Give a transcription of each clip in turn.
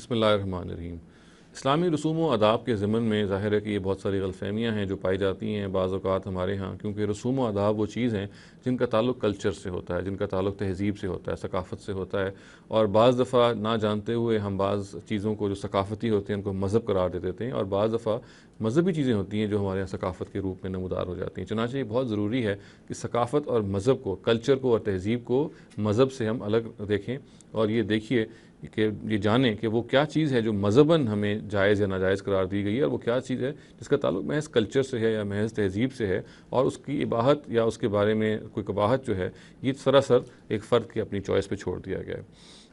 बिस्मिल्लाहिर्रहमानिर्रहीम। इस्लामी रसूम व आदाब के ज़िमन में ज़ाहिर है कि ये बहुत सारी गलतफ़हमियाँ हैं जो पाई जाती हैं बाज़ औक़ात हमारे यहाँ, क्योंकि रसूम व आदाब वो चीज़ हैं जिनका ताल्लुक़ कल्चर से होता है, जिनका ताल्लुक़ तहज़ीब से होता है, सकाफ़त से होता है। और बाज़ दफ़ा ना जानते हुए हम बाज़ चीज़ों को जो सकाफ़ती होते हैं उनको मज़हब करार दे देते हैं, और बाज़ दफ़ा मज़हबी चीज़ें होती हैं जो हमारे यहाँ सकाफ़त के रूप में नमूदार हो जाती हैं। चुनांचे ये बहुत ज़रूरी है कि सकाफ़त और मज़हब को, कल्चर को और तहज़ीब को मज़हब से हम अलग देखें, और ये देखिए कि ये जानें कि वो क्या चीज़ है जो मज़हबन हमें जायज़ या नाजायज़ करार दी गई है, और वो क्या चीज़ है जिसका ताल्लुक़ महज़ कल्चर से है या महज़ तहज़ीब से है, और उसकी इबाहत या उसके बारे में कोई कबाहत जो है ये सरासर एक फ़र्द की अपनी चॉइस पे छोड़ दिया गया है।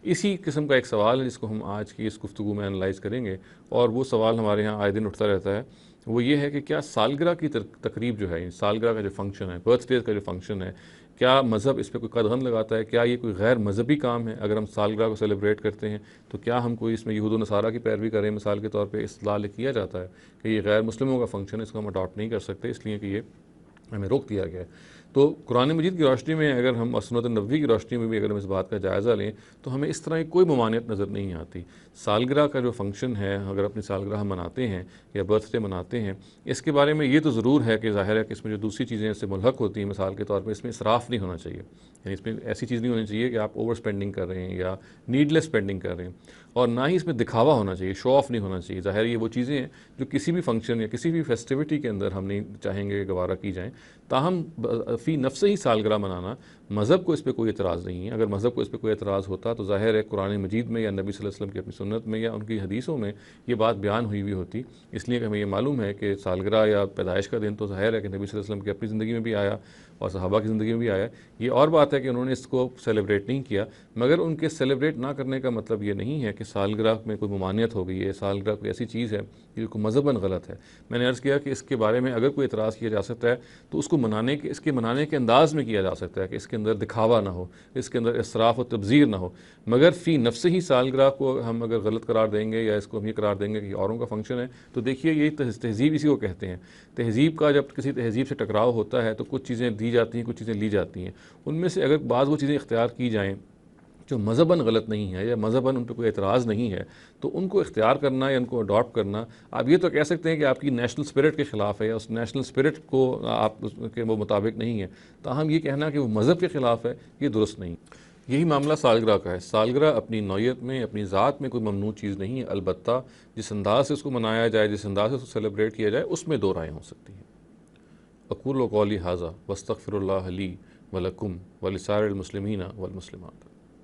इसी किस्म का एक सवाल है जिसको हम आज की इस गुफ्तगू में एनालाइज़ करेंगे, और वो सवाल हमारे यहाँ आए दिन उठता रहता है। वो ये है कि क्या सालगिरह की तकरीब जो है, सालगिरह का जो फंक्शन है, बर्थडे का जो फंक्शन है, क्या मज़हब इस पे कोई कदगन लगाता है? क्या ये कोई गैर मज़हबी काम है? अगर हम सालगिरह को सेलिब्रेट करते हैं तो क्या हम कोई इसमें यहूद व नसारा की पैरवी करें? मिसाल के तौर पे इस्तिदलाल किया जाता है कि ये गैर मुस्लिमों का फंक्शन है, इसको हम अडॉप्ट नहीं कर सकते, इसलिए कि ये हमें रोक दिया गया है। तो कुरान मजीद की रोशनी में अगर हम और सुन्नत नबवी की रोशनी में भी अगर हम इस बात का जायज़ा लें तो हमें इस तरह की कोई ममानियत नज़र नहीं आती। सालगिरह का जो फंक्शन है, अगर अपनी सालगिरह मनाते हैं या बर्थडे मनाते हैं, इसके बारे में ये तो ज़रूर है कि ज़ाहिर है कि इसमें जो दूसरी चीज़ें इससे मुल्हक होती हैं, मिसाल के तौर पर इसमें इसराफ़ नहीं होना चाहिए, यानी इसमें ऐसी चीज़ नहीं होनी चाहिए कि आप ओवर स्पेंडिंग कर रहे हैं या नीडलेस स्पेंडिंग कर रहे हैं, और ना ही इसमें दिखावा होना चाहिए, शो ऑफ नहीं होना चाहिए। ज़ाहिर ये वो चीज़ें हैं जो किसी भी फंक्शन या किसी भी फेस्टिविटी के अंदर हम नहीं चाहेंगे गवारा की जाएँ। ताहम फ़ी नफ़्स ही सालगिरह मनाना, मज़हब को इस पे कोई एतराज़ नहीं है। अगर मज़हब को इस पे कोई एतराज़ होता तो ज़ाहिर है कुरान मजीद में या नबी सल्लल्लाहु अलैहि वसल्लम की अपनी सुन्नत में या उनकी हदीसों में ये बात बयान हुई हुई होती। इसलिए कि हमें ये मालूम है कि सालगिरह या पैदाइश का दिन तो ज़ाहिर है कि नबी सल्लल्लाहु अलैहि वसल्लम की अपनी ज़िंदगी में भी आया और सहाबा की ज़िंदगी में भी आया। ये और बात है कि उन्होंने इसको सेलिब्रेट नहीं किया, मगर उनके सेलिब्रेट ना करने का मतलब ये नहीं है कि सालगिरह में कोई ममानियत हो गई है, सालगिरह कोई ऐसी चीज़ है जो मज़हबन गलत है। मैंने अर्ज़ किया कि इसके बारे में अगर कोई एतराज़ किया जा सकता है तो उसको इसके मनाने के अंदाज़ में किया जा सकता है कि इसके अंदर दिखावा ना हो, इसके अंदर इसराफ़ और तब्ज़ीर ना हो। मगर फ़ी नफ़्स ही सालगिरह को हम अगर गलत करार देंगे या इसको हम ये करार देंगे कि औरों का फंक्शन है, तो देखिए यही तहज़ीब इसी को कहते हैं। तहज़ीब का जब किसी तहज़ीब से टकराव होता है तो कुछ चीज़ें दी जाती हैं, कुछ चीज़ें ली जाती हैं। उनमें से अगर बाज़ वो चीज़ें इख्तियार की जाएँ जो मज़हबन गलत नहीं है या मज़हबन उन पे कोई एतराज़ नहीं है, तो उनको इख्तियार करना या उनको अडॉप्ट करना, आप ये तो कह सकते हैं कि आपकी नेशनल स्पिरिट के ख़िलाफ़ है या उस नेशनल स्पिरिट को आप उसके वो मुताबिक नहीं है। ताहम ये कहना कि वो मज़हब के ख़िलाफ़ है, ये दुरुस्त नहीं। यही मामला सालगिरह का है। सालगिरह अपनी नौइयत में, अपनी ज़ात में कोई ममनू चीज़ नहीं है, अलबत्ता जिस अंदाज़ से उसको मनाया जाए, जिस अंदाज़ से उसको सेलिब्रेट किया जाए, उसमें दो राय हो सकती हैं। अक़ूलु क़ौली हाज़ा वस्तग़फ़िरुल्लाह ली व लकुम व लिसाइरिल मुस्लिमीना वल मुस्लिमात।